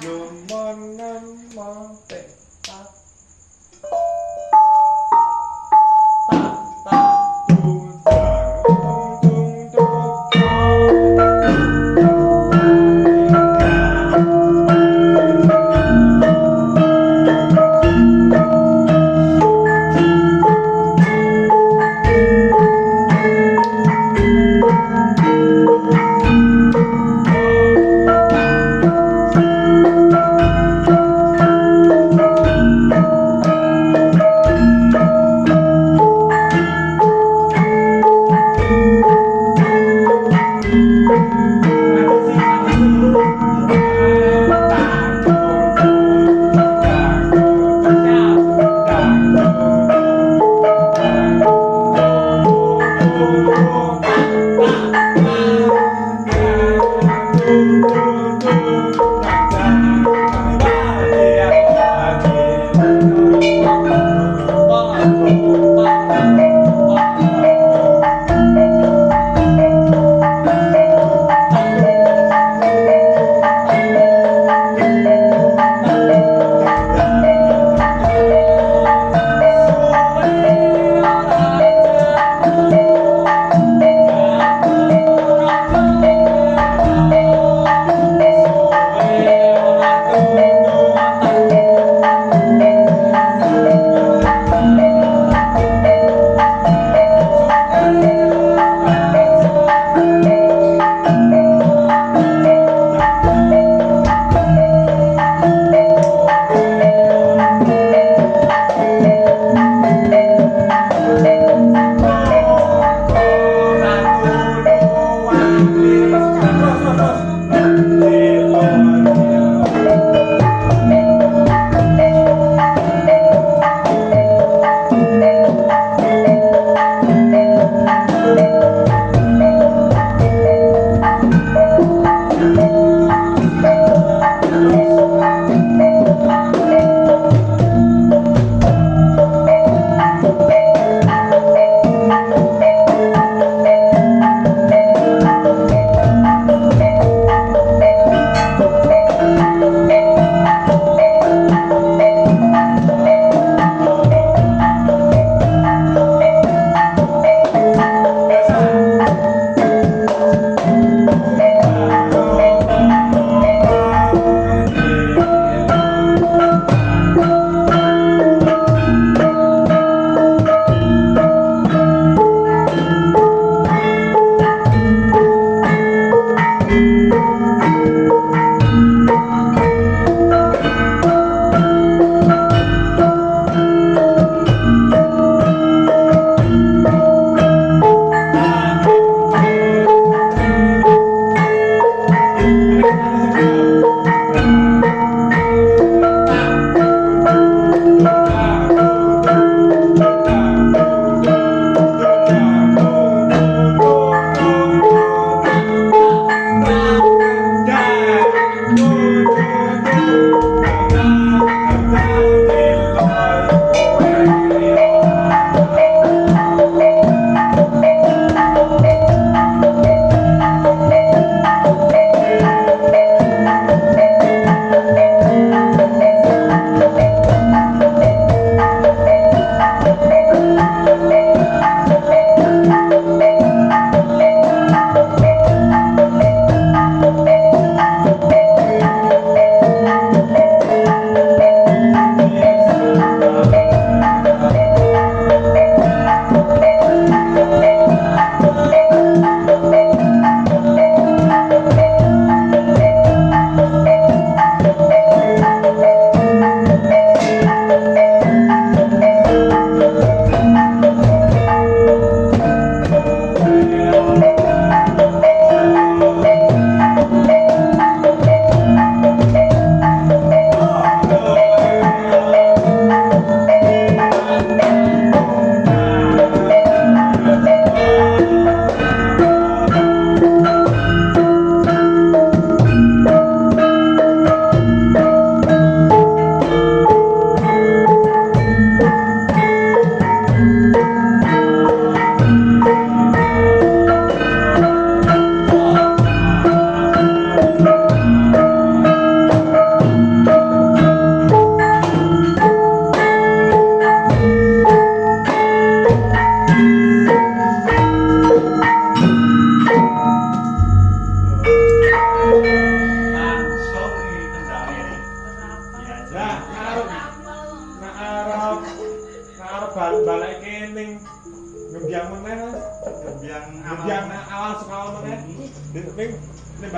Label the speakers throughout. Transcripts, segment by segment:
Speaker 1: Yomanan mate tak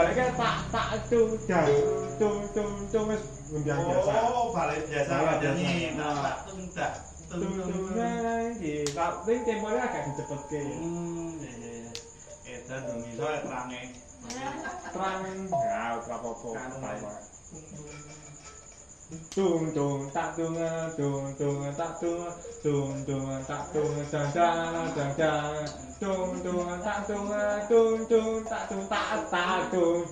Speaker 2: balik kan tak tung dang tung wis gundiang biasa.
Speaker 3: Oh, balik biasa
Speaker 2: Balik
Speaker 3: nyanyi.
Speaker 2: biasa.
Speaker 3: Tak tung tak tung tung.
Speaker 2: Iki tapi temponya agak dicepetke.
Speaker 3: Iya. Edan dong iso range.
Speaker 2: Terang ya ora apa-apa. Tung tak tung tak tung tak tung jang jang tung tak tung tak tung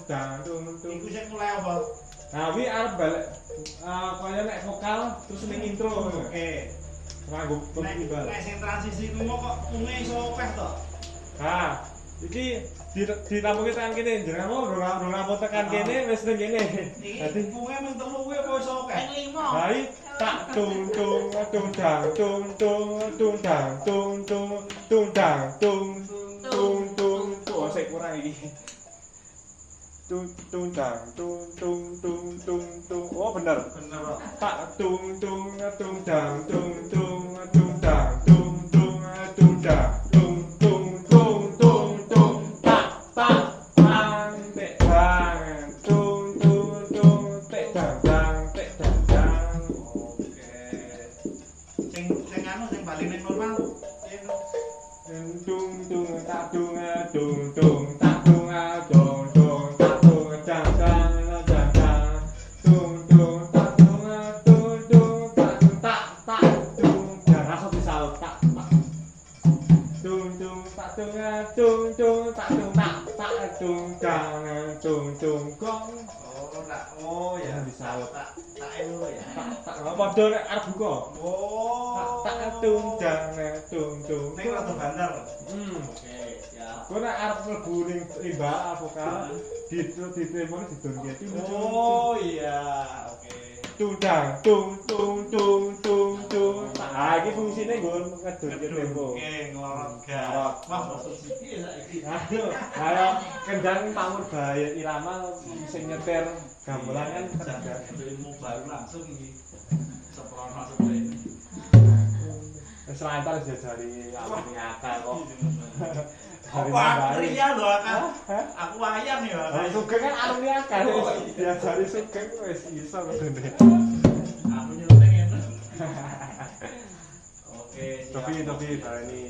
Speaker 2: jang
Speaker 3: Iku sing mulai apa?
Speaker 2: Nah, wi arep balik kaya nek vokal terus ning intro.
Speaker 3: Oke.
Speaker 2: Nganggo pembal.
Speaker 3: Nek sing transisi ku kok unge iso akeh to?
Speaker 2: Nah, iki ditampungi tekan kene, jenengan mau ndang tekan kene wis ning kene. Dadi
Speaker 3: Iki unge mung telu kuwi apa iso akeh?
Speaker 2: hai tak tung dang oh sik kurang iki. Dang oh bener.
Speaker 3: Bener kok.
Speaker 2: Tak dang
Speaker 3: Sing anu sing bali ning normal. Oh ya
Speaker 2: disaut.
Speaker 3: Tak elu ya.
Speaker 2: Padha nek arep buka.
Speaker 3: Oh.
Speaker 2: Tak
Speaker 3: Ning rada banter.
Speaker 2: Oke.
Speaker 3: Siap.
Speaker 2: Kau nak arep mlebu ning rimba vokal ditemoni didonke iki
Speaker 3: Oh iya, oke.
Speaker 2: tundang ah iki fungsine nggon ngedonke tempo
Speaker 3: Oke, nglorot gas.
Speaker 2: Nglorot.
Speaker 3: Wah, maksud siki ya saiki.
Speaker 2: ayo kendang pamur bahaya irama sing nyetir gamelan kan kendang
Speaker 3: ilmu baru langsung iki. Seprono seprene.
Speaker 2: wis lantar jajari awake akal kok
Speaker 3: Apa aku ria lho akal. Aku wayang ya.
Speaker 2: Sugeng kan alumni akal diajari sugeng wis iso ngedone
Speaker 3: Aku nyeleneng ngene. Oke,
Speaker 2: tapi ini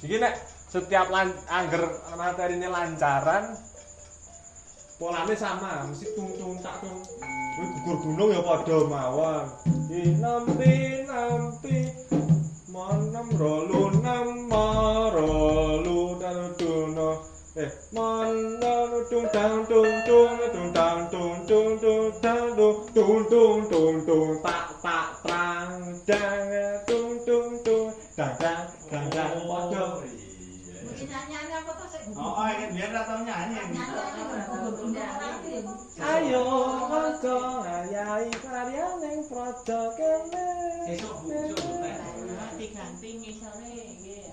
Speaker 2: iki nek setiap angger materine lancaran polane sama mesti tung tak tung kuwi gugur gunung ya padha mawon nampi manem rolu namarolu danuduno manem tung tak prang jang dang padha
Speaker 4: Nyanyi apa tuh sih?
Speaker 3: Oh, ini biar ra tau nyanyi.
Speaker 2: Ayo aja ngayahi karya ning praja kene.
Speaker 3: Esuk Bu, teh.
Speaker 4: Ganti-ganti misale nggih.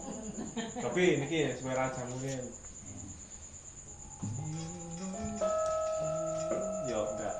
Speaker 2: Tapi niki suara jamune. Yo, enggak.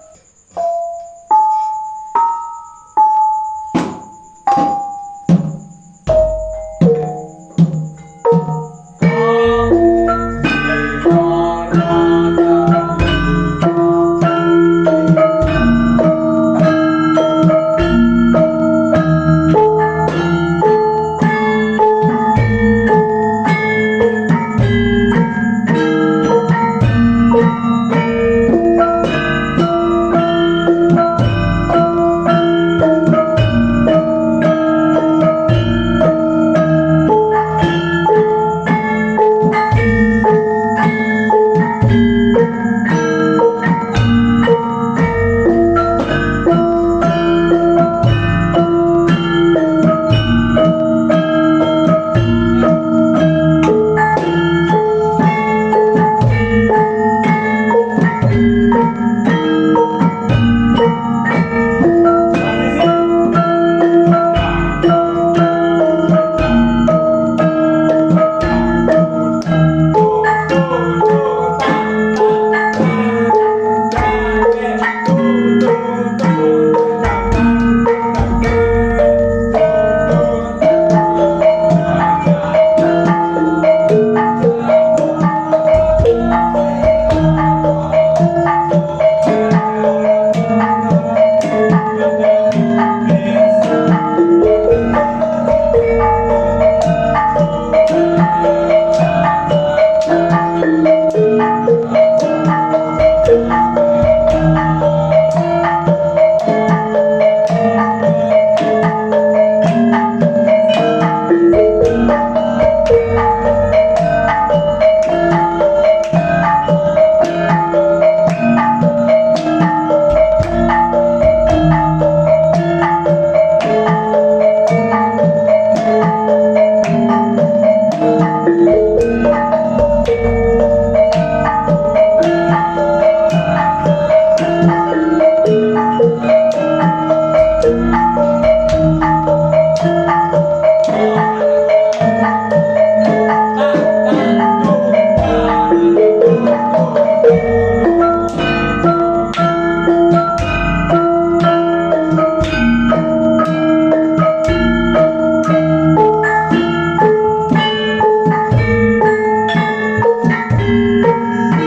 Speaker 2: Bye.